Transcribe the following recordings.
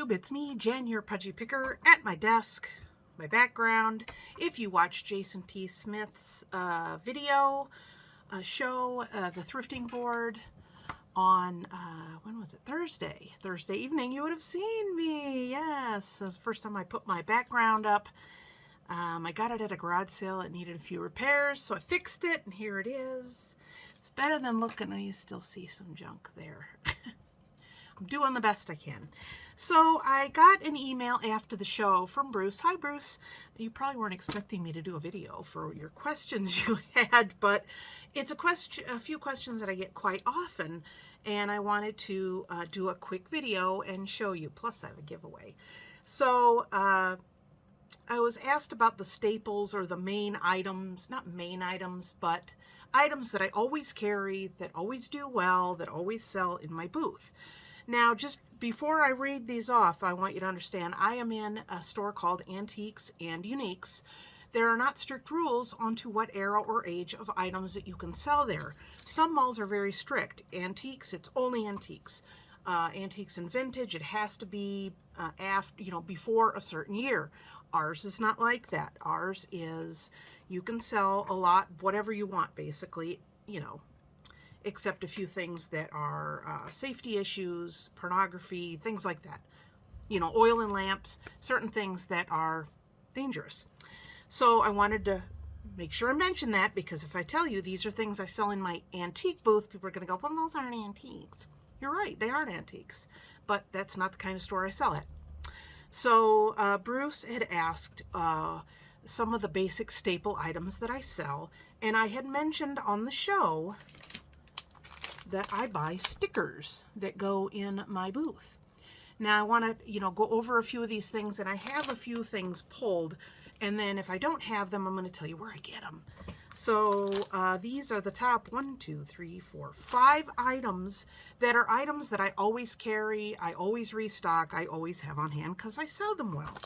YouTube, it's me, Jen, your pudgy picker, at my desk, my background. If you watch Jason T. Smith's video show, The Thrifting Board, on, when was it? Thursday evening, you would have seen me. Yes, that was the first time I put my background up. I got it at a garage sale. It needed a few repairs, so I fixed it, and here it is. It's better than looking, and you still see some junk there. I'm doing the best I can. So I got an email after the show from Bruce. Hi, Bruce. You probably weren't expecting me to do a video for your questions you had, but it's a few questions that I get quite often, and I wanted to do a quick video and show you. Plus, I have a giveaway. So I was asked about the staples or the main items, not main items, but items that I always carry, that always do well, that always sell in my booth. Now, just before I read these off, I want you to understand I am in a store called Antiques and Uniques. There are not strict rules onto what era or age of items that you can sell there. Some malls are very strict. Antiques, it's only antiques. Antiques and vintage, it has to be before a certain year. Ours is not like that. Ours is, you can sell a lot, whatever you want, basically, except a few things that are safety issues, pornography, things like that. Oil and lamps, certain things that are dangerous. So I wanted to make sure I mention that, because if I tell you these are things I sell in my antique booth, people are going to go, well, those aren't antiques. You're right, they aren't antiques, but that's not the kind of store I sell at. So Bruce had asked some of the basic staple items that I sell, and I had mentioned on the show that I buy stickers that go in my booth. Now I want to, go over a few of these things, and I have a few things pulled, and then if I don't have them, I'm going to tell you where I get them. So these are the top 5 items that are items that I always carry, I always restock, I always have on hand because I sell them well.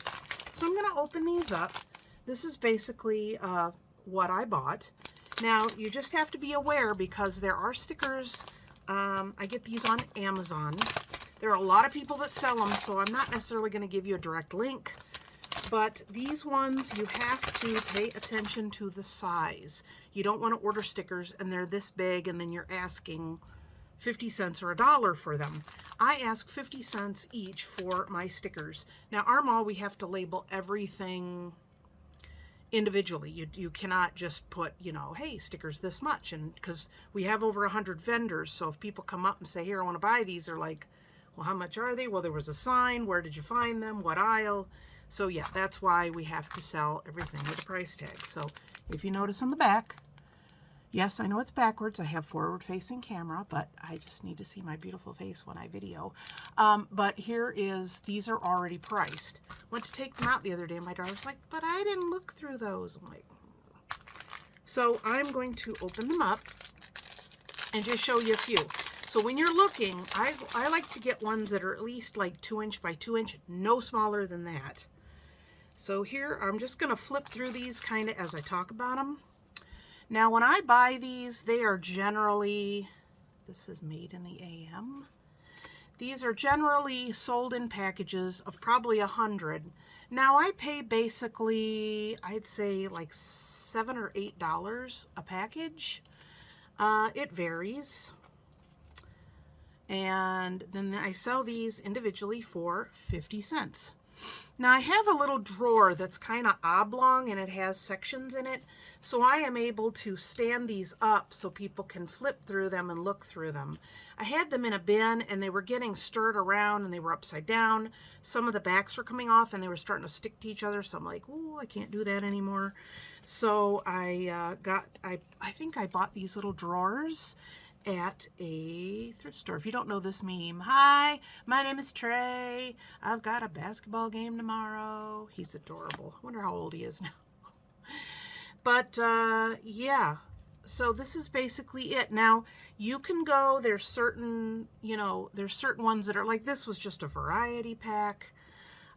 So I'm going to open these up. This is basically what I bought. Now, you just have to be aware, because there are stickers. I get these on Amazon. There are a lot of people that sell them, so I'm not necessarily going to give you a direct link. But these ones, you have to pay attention to the size. You don't want to order stickers and they're this big and then you're asking 50 cents or $1 for them. I ask 50 cents each for my stickers. Now, our mall, we have to label everything individually. You cannot just put, hey, stickers this much, and because we have over 100 vendors, so if people come up and say, here, I want to buy these, they're like, well, how much are they? Well, there was a sign. Where did you find them? What aisle? So yeah, that's why we have to sell everything with a price tag. So if you notice on the back, yes, I know it's backwards. I have forward-facing camera, but I just need to see my beautiful face when I video. But here is, these are already priced. Went to take them out the other day, and my daughter was like, but I didn't look through those. I'm like, so I'm going to open them up and just show you a few. So when you're looking, I like to get ones that are at least like 2 inch by 2 inch, no smaller than that. So here, I'm just going to flip through these kind of as I talk about them. Now, when I buy these, they are generally, this is made in the AM. These are generally sold in packages of probably 100. Now, I pay basically, I'd say like $7 or $8 a package. It varies. And then I sell these individually for 50 cents. Now, I have a little drawer that's kind of oblong and it has sections in it, so I am able to stand these up so people can flip through them and look through them. I had them in a bin and they were getting stirred around and they were upside down. Some of the backs were coming off and they were starting to stick to each other, so I'm like, oh, I can't do that anymore. So I think I bought these little drawers at a thrift store. If you don't know this meme, hi, my name is Trey. I've got a basketball game tomorrow. He's adorable. I wonder how old he is now. But yeah, so this is basically it. Now, you can go, there's certain ones that are like, this was just a variety pack.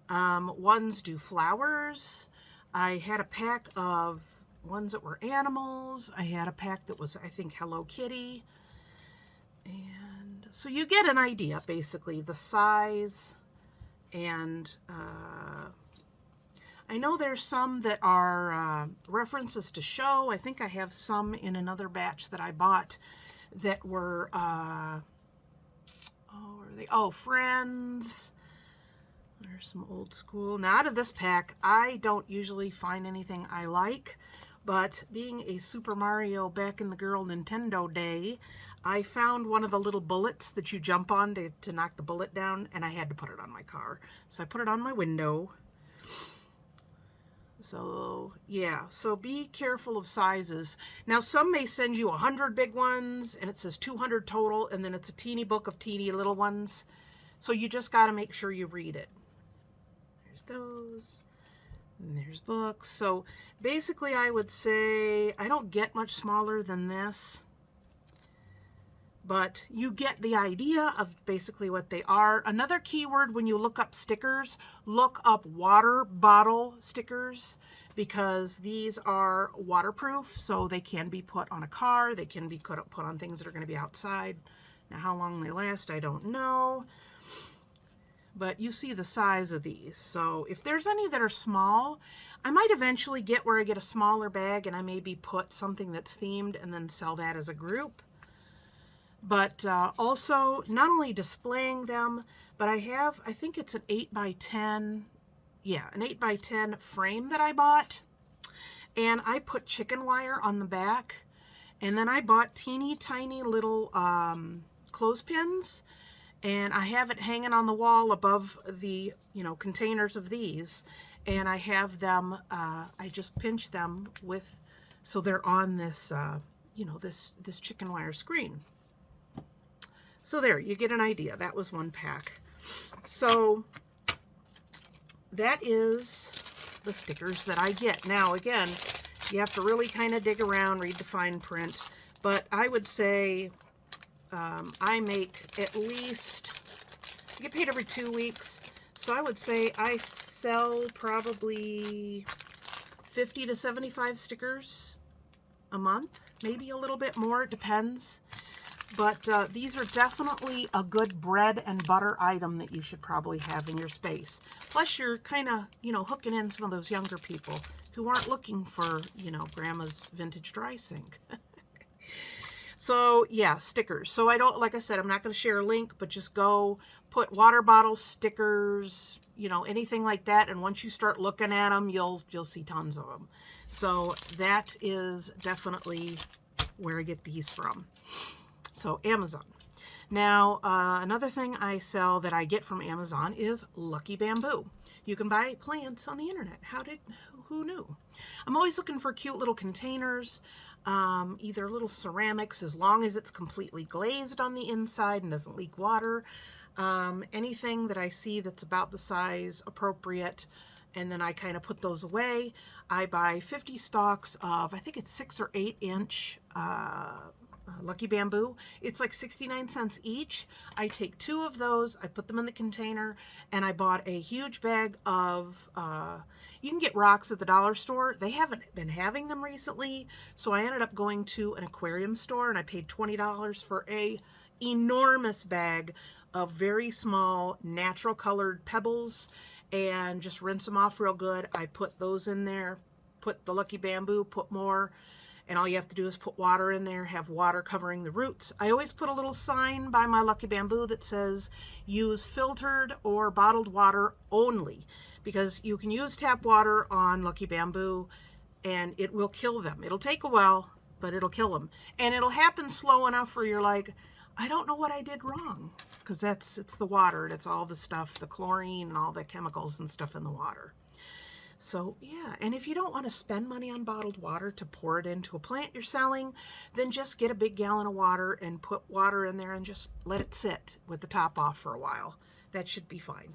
Ones do flowers. I had a pack of ones that were animals. I had a pack that was, I think, Hello Kitty. And so you get an idea, basically, the size And I know there's some that are references to show. I think I have some in another batch that I bought that were, Friends. There's some old school. Now, out of this pack, I don't usually find anything I like, but being a Super Mario back in the girl Nintendo day, I found one of the little bullets that you jump on to knock the bullet down, and I had to put it on my car. So I put it on my window. So, yeah, so be careful of sizes. Now, some may send you 100 big ones, and it says 200 total, and then it's a teeny book of teeny little ones. So you just got to make sure you read it. There's those, and there's books. So basically, I would say I don't get much smaller than this, but you get the idea of basically what they are. Another keyword when you look up stickers, look up water bottle stickers, because these are waterproof, so they can be put on a car, they can be put on things that are going to be outside. Now, how long they last, I don't know, but you see the size of these. So if there's any that are small, I might eventually get where I get a smaller bag and I maybe put something that's themed and then sell that as a group. But also, not only displaying them, but I think it's an 8x10, an 8x10 frame that I bought. And I put chicken wire on the back. And then I bought teeny tiny little clothespins. And I have it hanging on the wall above the, containers of these. And I have them, I just pinch them so they're on this, this chicken wire screen. So there, you get an idea. That was one pack. So that is the stickers that I get. Now, again, you have to really kind of dig around, read the fine print. But I would say I make at least, I get paid every 2 weeks. So I would say I sell probably 50 to 75 stickers a month. Maybe a little bit more, it depends. But these are definitely a good bread and butter item that you should probably have in your space. Plus, you're kind of, hooking in some of those younger people who aren't looking for, grandma's vintage dry sink. So, yeah, stickers. So like I said, I'm not going to share a link, but just go put water bottle stickers, anything like that. And once you start looking at them, you'll see tons of them. So that is definitely where I get these from. So Amazon. Now, another thing I sell that I get from Amazon is Lucky Bamboo. You can buy plants on the internet. Who knew? I'm always looking for cute little containers, either little ceramics, as long as it's completely glazed on the inside and doesn't leak water. Anything that I see that's about the size appropriate, and then I kind of put those away. I buy 50 stalks of, I think it's 6 or 8 inch Lucky Bamboo. It's like 69 cents each. I take 2 of those, I put them in the container, and I bought a huge bag of, you can get rocks at the dollar store. They haven't been having them recently, so I ended up going to an aquarium store and I paid $20 for a enormous bag of very small natural colored pebbles, and just rinse them off real good. I put those in there, put the Lucky Bamboo, put more, and all you have to do is put water in there, have water covering the roots. I always put a little sign by my Lucky Bamboo that says, use filtered or bottled water only, because you can use tap water on Lucky Bamboo and it will kill them. It'll take a while, but it'll kill them. And it'll happen slow enough where you're like, I don't know what I did wrong, because it's the water, and it's all the stuff, the chlorine and all the chemicals and stuff in the water. So yeah, and if you don't want to spend money on bottled water to pour it into a plant you're selling, then just get a big gallon of water and put water in there and just let it sit with the top off for a while. That should be fine.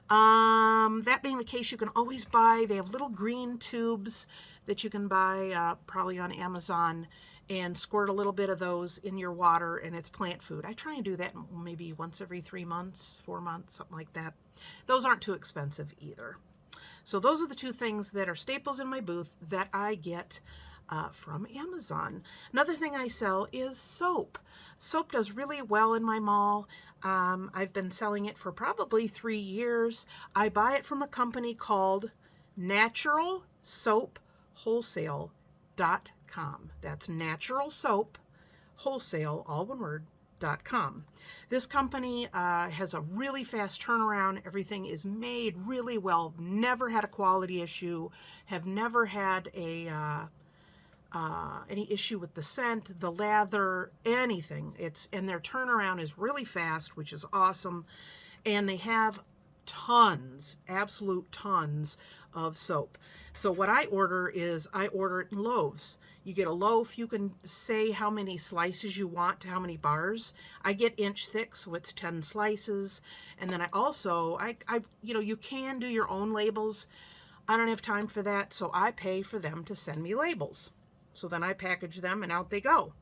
That being the case, you can always buy, they have little green tubes that you can buy probably on Amazon, and squirt a little bit of those in your water, and it's plant food. I try and do that maybe once every 3 months, 4 months, something like that. Those aren't too expensive either. So those are the 2 things that are staples in my booth that I get from Amazon. Another thing I sell is soap. Soap does really well in my mall. I've been selling it for probably 3 years. I buy it from a company called Natural Soap Wholesale.com. That's Natural Soap Wholesale, all one word, .com. This company has a really fast turnaround. Everything is made really well. Never had a quality issue. Have never had a any issue with the scent, the lather, anything. And their turnaround is really fast, which is awesome. And they have tons, absolute tons of soap. So what I order is I order it in loaves. You get a loaf, you can say how many slices you want to how many bars. I get inch thick, so it's 10 slices. And then I also, you can do your own labels. I don't have time for that, so I pay for them to send me labels. So then I package them and out they go.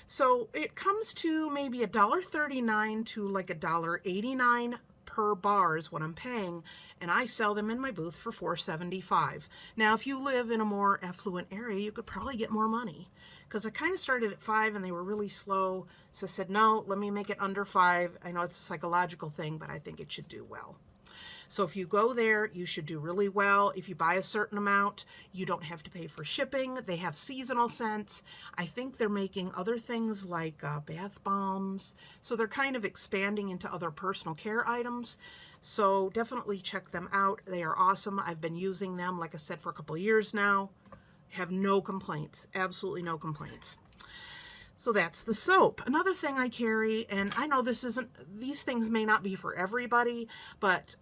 So it comes to maybe $1.39 to like $1.89 per bar is what I'm paying, and I sell them in my booth for $4.75. Now, if you live in a more affluent area, you could probably get more money, because I kind of started at $5 and they were really slow. So I said, no, let me make it under $5. I know it's a psychological thing, but I think it should do well. So if you go there, you should do really well. If you buy a certain amount, you don't have to pay for shipping. They have seasonal scents. I think they're making other things like bath bombs. So they're kind of expanding into other personal care items. So definitely check them out. They are awesome. I've been using them, like I said, for a couple of years now. Have no complaints, absolutely no complaints. So that's the soap. Another thing I carry, and I know these things may not be for everybody, but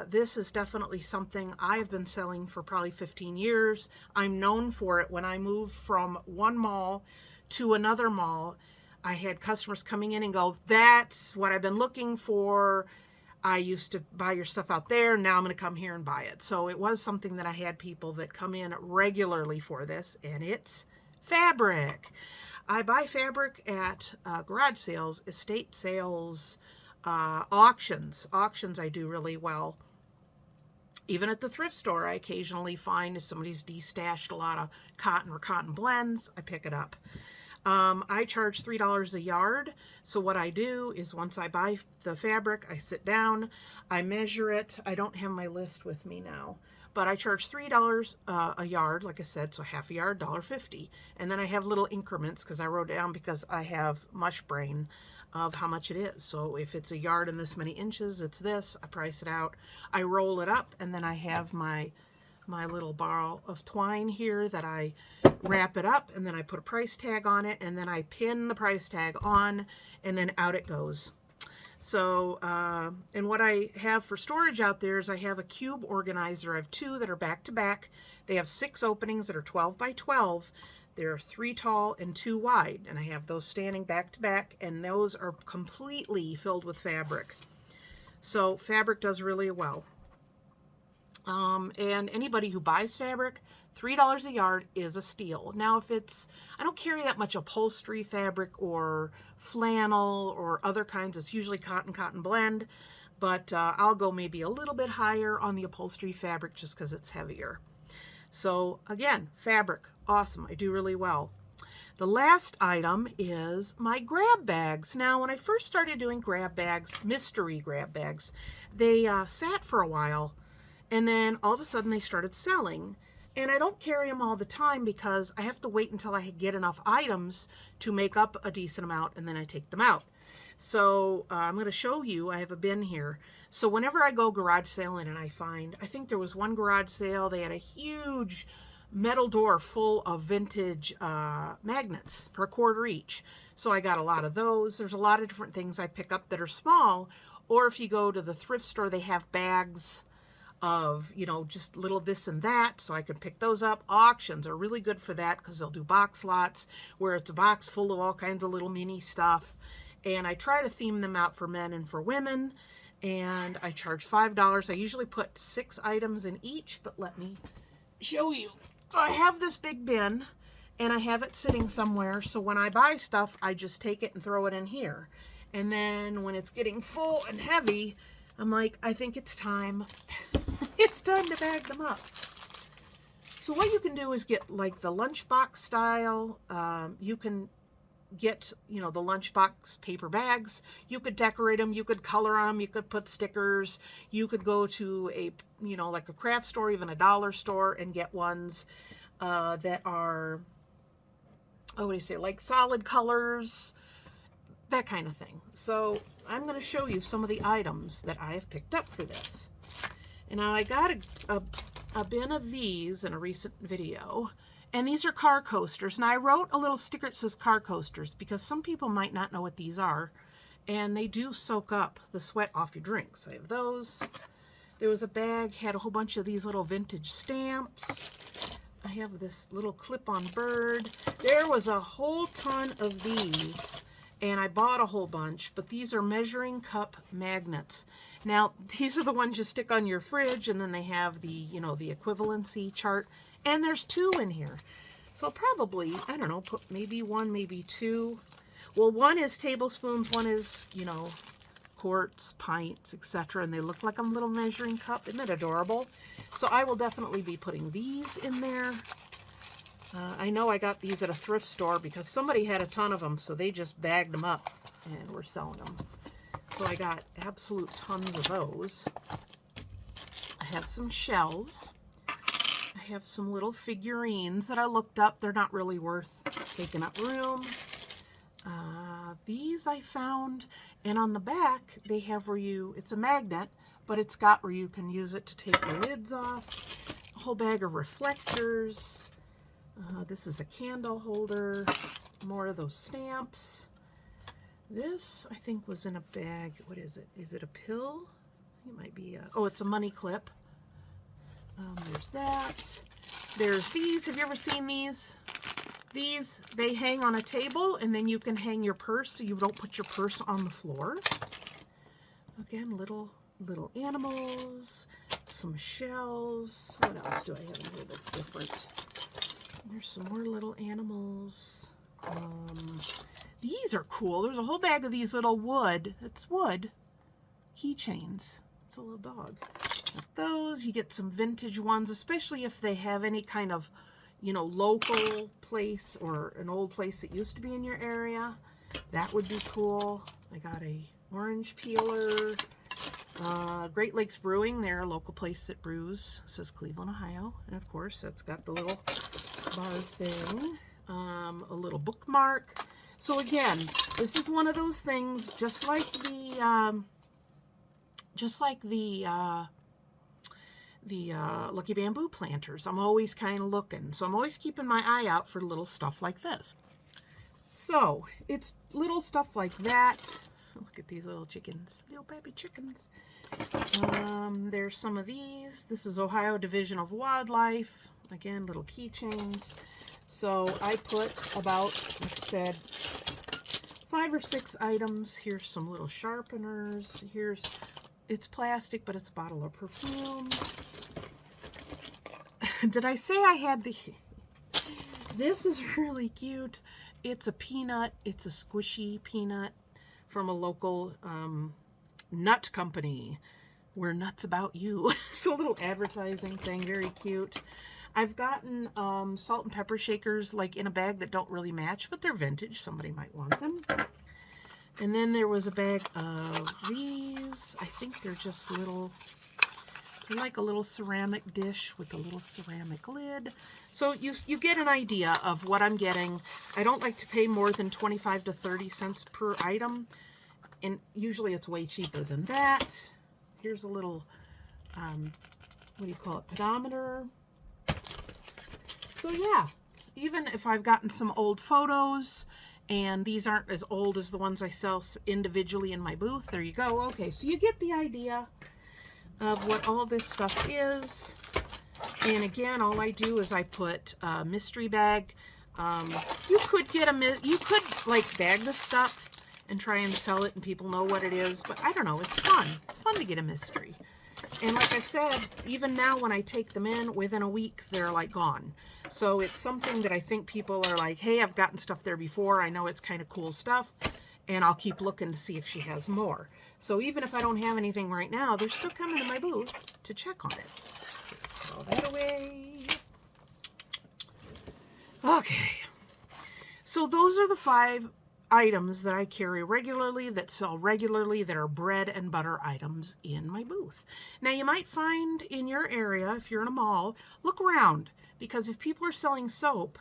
this is definitely something I've been selling for probably 15 years. I'm known for it. When I moved from one mall to another mall, I had customers coming in and go, that's what I've been looking for. I used to buy your stuff out there. Now I'm going to come here and buy it. So it was something that I had people that come in regularly for this, and it's fabric. I buy fabric at garage sales, estate sales, auctions. Auctions I do really well. Even at the thrift store, I occasionally find if somebody's destashed a lot of cotton or cotton blends, I pick it up. I charge $3 a yard. So what I do is once I buy the fabric, I sit down, I measure it. I don't have my list with me now, but I charge $3 a yard, like I said, so half a yard, $1.50. And then I have little increments because I wrote it down because I have mush brain of how much it is. So if it's a yard and this many inches, it's this. I price it out. I roll it up, and then I have my little ball of twine here that I wrap it up, and then I put a price tag on it, and then I pin the price tag on, and then out it goes. So, and what I have for storage out there is I have a cube organizer. I have 2 that are back to back. They have 6 openings that are 12 by 12. They're 3 tall and 2 wide, and I have those standing back to back, and those are completely filled with fabric. So fabric does really well. And anybody who buys fabric, $3 a yard is a steal. Now, if I don't carry that much upholstery fabric or flannel or other kinds. It's usually cotton blend, but I'll go maybe a little bit higher on the upholstery fabric just because it's heavier. So again, fabric, awesome. I do really well. The last item is my grab bags. Now, when I first started doing grab bags, mystery grab bags, they sat for a while, and then all of a sudden they started selling. And I don't carry them all the time because I have to wait until I get enough items to make up a decent amount, and then I take them out. So I'm going to show you, I have a bin here. So whenever I go garage sailing and I think there was one garage sale, they had a huge metal door full of vintage magnets for $1 each. So I got a lot of those. There's a lot of different things I pick up that are small. Or if you go to the thrift store, they have bags of, just little this and that, so I can pick those up. Auctions are really good for that because they'll do box lots where it's a box full of all kinds of little mini stuff. And I try to theme them out for men and for women, and I charge $5. I usually put 6 items in each, but let me show you. So I have this big bin, and I have it sitting somewhere, so when I buy stuff, I just take it and throw it in here. And then when it's getting full and heavy, I'm like, I think it's time. It's time to bag them up. So what you can do is get like the lunchbox style. You can get, you know, the lunchbox paper bags. You could decorate them, you could color them, you could put stickers, you could go to a, you know, like a craft store, even a dollar store, and get ones that are, oh, what do you say, like solid colors, that kind of thing. So I'm going to show you some of the items that I have picked up for this. And now I got a bin of these in a recent video. And these are car coasters. Now I wrote a little sticker that says car coasters because some people might not know what these are. And they do soak up the sweat off your drinks. I have those. There was a bag, had a whole bunch of these little vintage stamps. I have this little clip-on bird. There was a whole ton of these. And I bought a whole bunch. But these are measuring cup magnets. Now, these are the ones you stick on your fridge. And then they have the, you know, the equivalency chart. And there's 2 in here. So I'll probably, I don't know, put maybe 1, maybe 2. Well, 1 is tablespoons, 1 is, you know, quarts, pints, etc. And they look like a little measuring cup. Isn't it adorable? So I will definitely be putting these in there. I know I got these at a thrift store because somebody had a ton of them, so they just bagged them up and were selling them. So I got absolute tons of those. I have some shells. I have some little figurines that I looked up. They're not really worth taking up room. These I found, and on the back they have where you, it's a magnet, but it's got where you can use it to take the lids off. A whole bag of reflectors. This is a candle holder. More of those stamps. This, I think, was in a bag. What is it? Is it a pill? It might be a, oh, it's a money clip. There's that. There's these. Have you ever seen these? These, they hang on a table, and then you can hang your purse so you don't put your purse on the floor. Again, little animals, some shells. What else do I have in here that's different? There's some more little animals. These are cool. There's a whole bag of these little wood. It's wood keychains. It's a little dog. Those, you get some vintage ones, especially if they have any kind of, you know, local place or an old place that used to be in your area. That would be cool. I got a orange peeler. Great Lakes Brewing, they're a local place that brews. It says Cleveland, Ohio. And of course, that's got the little bar thing. A little bookmark. So again, this is one of those things, just like the Lucky Bamboo planters. I'm always kind of looking. So I'm always keeping my eye out for little stuff like this. So it's little stuff like that. Look at these little chickens, little baby chickens. There's some of these. This is Ohio Division of Wildlife. Again, little keychains. So I put about, like I said, 5 or 6 items. Here's some little sharpeners. Here's, it's plastic, but it's a bottle of perfume. Did I say I had the... This is really cute. It's a peanut. It's a squishy peanut from a local nut company. We're nuts about you. So a little advertising thing, very cute. I've gotten salt and pepper shakers like in a bag that don't really match, but they're vintage. Somebody might want them. And then there was a bag of these. I think they're just little, they're like a little ceramic dish with a little ceramic lid. So you get an idea of what I'm getting. I don't like to pay more than 25 to 30 cents per item. And usually it's way cheaper than that. Here's a little, what do you call it, pedometer. So yeah, even if I've gotten some old photos, and these aren't as old as the ones I sell individually in my booth, there you go. Okay, so you get the idea of what all this stuff is. And again, all I do is I put a mystery bag. You could get you could like bag this stuff and try and sell it and people know what it is, but I don't know, it's fun. It's fun to get a mystery. And like I said, even now when I take them in, within a week, they're like gone. So it's something that I think people are like, hey, I've gotten stuff there before. I know it's kind of cool stuff. And I'll keep looking to see if she has more. So even if I don't have anything right now, they're still coming to my booth to check on it. Throw that away. Okay, so those are the 5 items that I carry regularly, that sell regularly, that are bread and butter items in my booth. Now you might find in your area, if you're in a mall, look around, because if people are selling soap,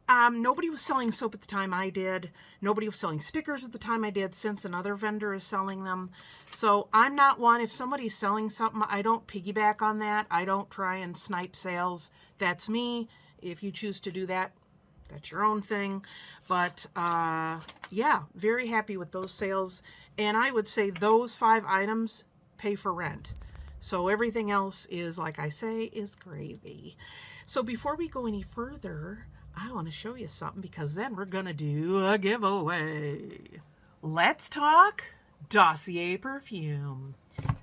nobody was selling soap at the time I did. Nobody was selling stickers at the time I did, since another vendor is selling them. So I'm not one. If somebody's selling something, I don't piggyback on that. I don't try and snipe sales. That's me. If you choose to do that, that's your own thing. But yeah, very happy with those sales. And I would say those 5 items pay for rent. So everything else is, like I say, is gravy. So before we go any further, I want to show you something, because then we're going to do a giveaway. Let's talk Dossier Perfume.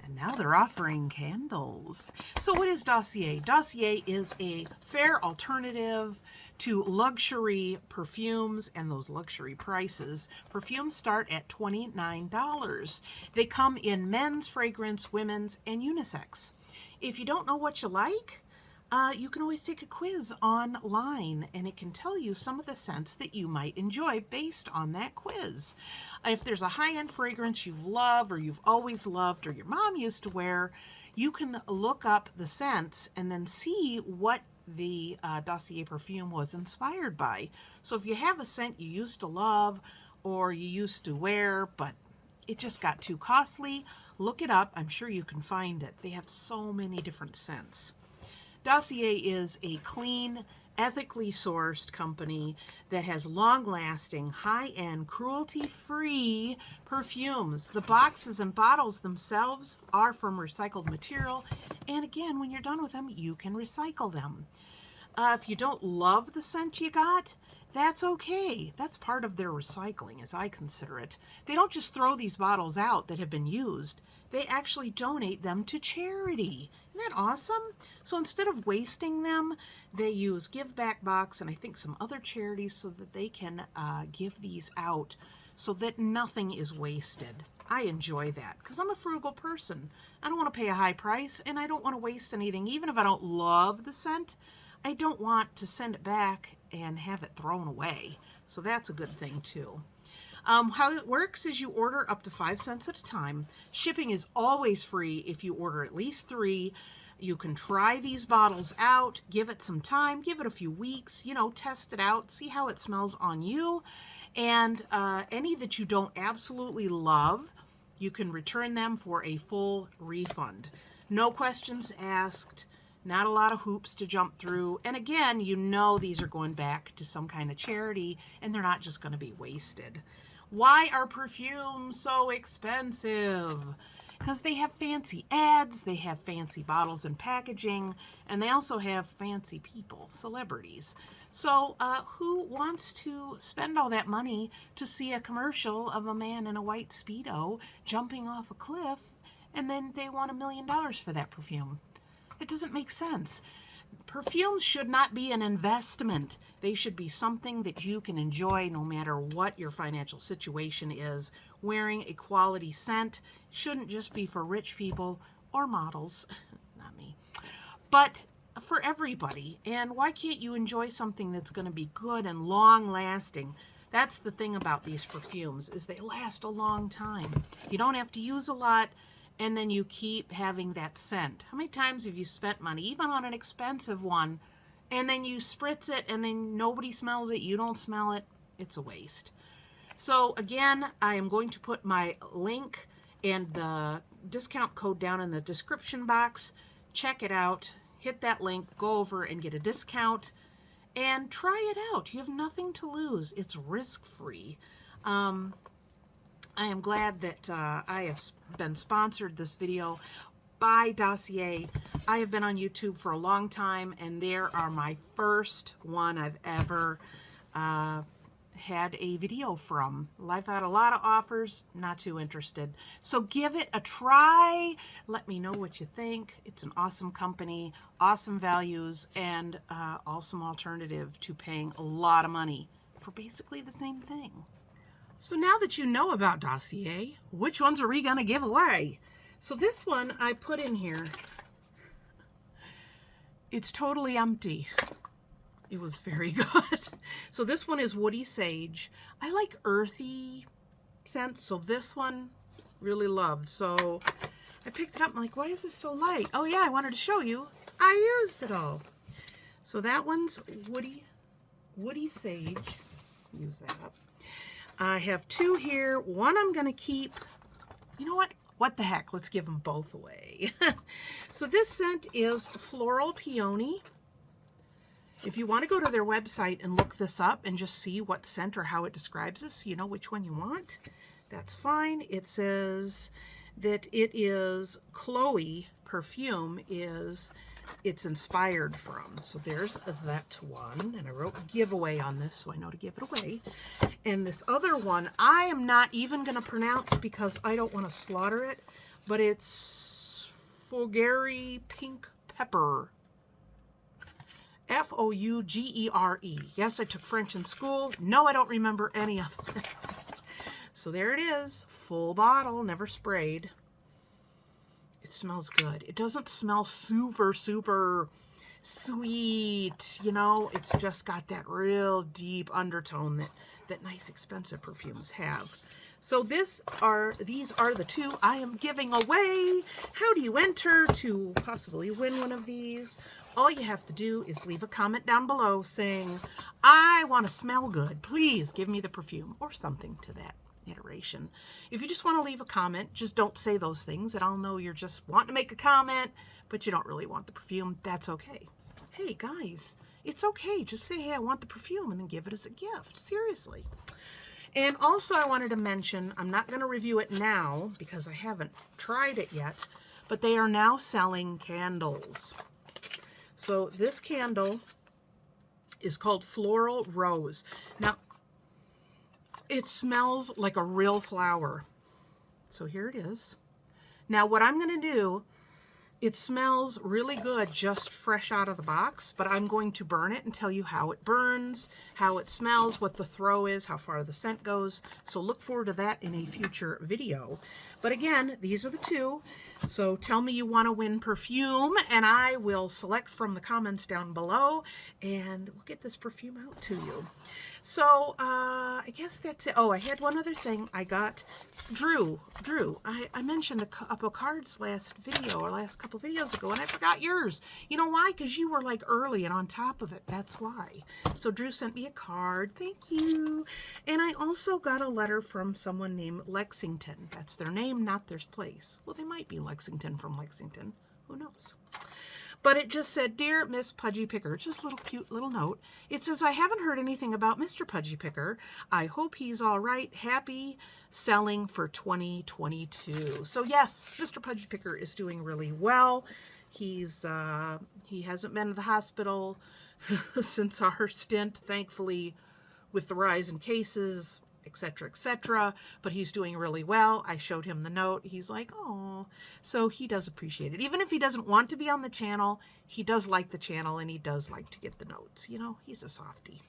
And now they're offering candles. So what is Dossier? Dossier is a fair alternative to luxury perfumes and those luxury prices. Perfumes start at $29. They come in men's fragrance, women's, and unisex. If you don't know what you like, you can always take a quiz online, and it can tell you some of the scents that you might enjoy based on that quiz. If there's a high-end fragrance you love, or you've always loved, or your mom used to wear, you can look up the scents and then see what the Dossier perfume was inspired by. So if you have a scent you used to love or you used to wear, but it just got too costly, look it up. I'm sure you can find it. They have so many different scents. Dossier is a clean, ethically sourced company that has long-lasting, high-end, cruelty-free perfumes. The boxes and bottles themselves are from recycled material, and again, when you're done with them, you can recycle them. If you don't love the scent you got, that's okay. That's part of their recycling, as I consider it. They don't just throw these bottles out that have been used. They actually donate them to charity. Isn't that awesome? So instead of wasting them, they use Give Back Box and I think some other charities so that they can give these out so that nothing is wasted. I enjoy that because I'm a frugal person. I don't want to pay a high price, and I don't want to waste anything. Even if I don't love the scent, I don't want to send it back and have it thrown away. So that's a good thing too. How it works is you order up to 5 cents at a time. Shipping is always free if you order at least 3. You can try these bottles out, give it some time, give it a few weeks, test it out, see how it smells on you. And any that you don't absolutely love, you can return them for a full refund. No questions asked, not a lot of hoops to jump through. And again, these are going back to some kind of charity and they're not just going to be wasted. Why are perfumes so expensive? Because they have fancy ads, they have fancy bottles and packaging, and they also have fancy people, celebrities. So who wants to spend all that money to see a commercial of a man in a white Speedo jumping off a cliff, and then they want $1 million for that perfume? It doesn't make sense. Perfumes should not be an investment. They should be something that you can enjoy no matter what your financial situation is. Wearing a quality scent shouldn't just be for rich people or models, not me, but for everybody. And why can't you enjoy something that's going to be good and long-lasting? That's the thing about these perfumes, is they last a long time. You don't have to use a lot, and then you keep having that scent. How many times have you spent money, even on an expensive one, and then you spritz it and then nobody smells it, you don't smell it? It's a waste. So again, I am going to put my link and the discount code down in the description box. Check it out, hit that link, go over and get a discount, and try it out. You have nothing to lose. It's risk-free. I am glad that I have been sponsored this video by Dossier. I have been on YouTube for a long time, and they are my first one I've ever had a video from. I've had a lot of offers, not too interested. So give it a try. Let me know what you think. It's an awesome company, awesome values, and awesome alternative to paying a lot of money for basically the same thing. So now that you know about Dossier, which ones are we going to give away? So this one I put in here. It's totally empty. It was very good. So this one is Woody Sage. I like earthy scents, so this one really loved. So I picked it up. I'm like, why is this so light? Oh yeah, I wanted to show you. I used it all. So that one's Woody Sage. Use that up. I have two here. One I'm going to keep. You know what? What the heck? Let's give them both away. So this scent is Floral Peony. If you want to go to their website and look this up and just see what scent or how it describes this, so you know which one you want, that's fine. It says that it is Chloe perfume it's inspired from. So there's that one. And I wrote giveaway on this, so I know to give it away. And this other one, I am not even going to pronounce because I don't want to slaughter it, but it's Fougere Pink Pepper. Fougere. Yes, I took French in school. No, I don't remember any of it. So there it is. Full bottle, never sprayed. It smells good. It doesn't smell super, super sweet. You know, it's just got that real deep undertone that nice expensive perfumes have. So these are the two I am giving away. How do you enter to possibly win one of these? All you have to do is leave a comment down below saying, I want to smell good. Please give me the perfume, or something to that iteration. If you just want to leave a comment, just don't say those things, and I'll know you're just wanting to make a comment, but you don't really want the perfume. That's okay. Hey guys, it's okay. Just say, hey, I want the perfume, and then give it as a gift. Seriously. And also I wanted to mention, I'm not going to review it now because I haven't tried it yet, but they are now selling candles. So this candle is called Floral Rose. Now, it smells like a real flower. So here it is. Now, what I'm going to do, it smells really good just fresh out of the box, but I'm going to burn it and tell you how it burns, how it smells, what the throw is, how far the scent goes. So look forward to that in a future video. But again, these are the two. So tell me you want to win perfume, and I will select from the comments down below, and we'll get this perfume out to you. So I guess that's it. Oh, I had one other thing. I got Drew, I mentioned a couple cards last video, or last couple videos ago, and I forgot yours. You know why? Because you were like early and on top of it. That's why. So Drew sent me a card. Thank you. And I also got a letter from someone named Lexington. That's their name, not their place. Well, they might be Lexington from Lexington. Who knows? But it just said, Dear Miss Pudgy Picker, just a little cute little note. It says, I haven't heard anything about Mr. Pudgy Picker. I hope he's all right. Happy selling for 2022. So yes, Mr. Pudgy Picker is doing really well. He hasn't been to the hospital since our stint, thankfully, with the rise in cases, etc., etc. But he's doing really well. I showed him the note. He's like, oh, so he does appreciate it. Even if he doesn't want to be on the channel, he does like the channel, and he does like to get the notes. You know, he's a softie.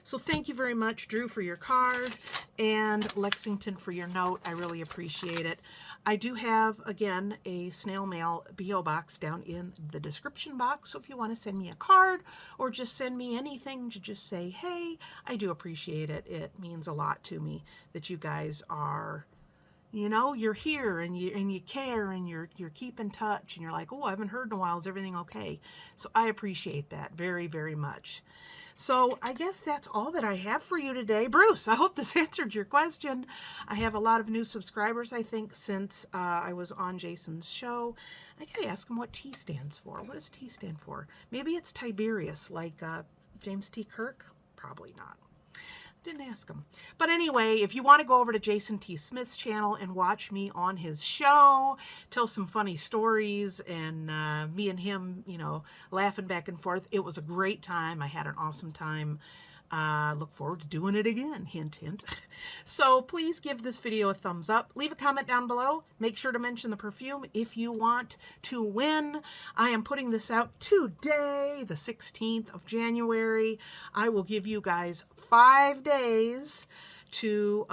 So thank you very much, Drew, for your card, and Lexington for your note. I really appreciate it. I do have, again, a snail mail P.O. box down in the description box. So if you want to send me a card or just send me anything to just say, hey, I do appreciate it. It means a lot to me that you guys are, you know, you're here and you care, and you're keep in touch, and you're like, oh, I haven't heard in a while. Is everything okay? So I appreciate that very, very much. So I guess that's all that I have for you today. Bruce, I hope this answered your question. I have a lot of new subscribers, I think, since I was on Jason's show. I gotta ask him what T stands for. What does T stand for? Maybe it's Tiberius, like James T. Kirk? Probably not. Didn't ask him. But anyway, if you want to go over to Jason T. Smith's channel and watch me on his show, tell some funny stories, and me and him, you know, laughing back and forth. It was a great time. I had an awesome time. Look forward to doing it again. Hint, hint. So please give this video a thumbs up. Leave a comment down below. Make sure to mention the perfume if you want to win. I am putting this out today, the 16th of January. I will give you guys 5 days to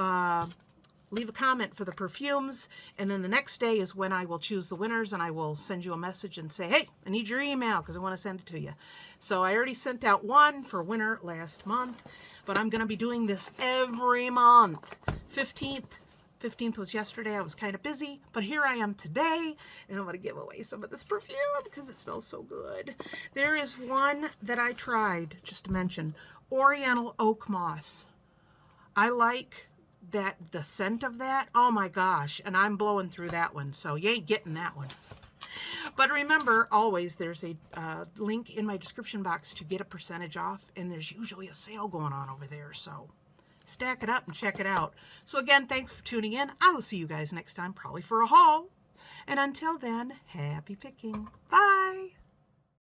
leave a comment for the perfumes, and then the next day is when I will choose the winners, and I will send you a message and say, hey, I need your email because I want to send it to you. So I already sent out one for winner last month, but I'm going to be doing this every month. 15th was yesterday. I was kind of busy, but here I am today, and I'm going to give away some of this perfume because it smells so good. There is one that I tried, just to mention, Oriental Oak Moss. I like that, the scent of that. Oh my gosh, and I'm blowing through that one, so you ain't getting that one. But remember, always, there's a link in my description box to get a percentage off, and there's usually a sale going on over there, so stack it up and check it out. So again, thanks for tuning in. I will see you guys next time, probably for a haul. And until then, happy picking. Bye.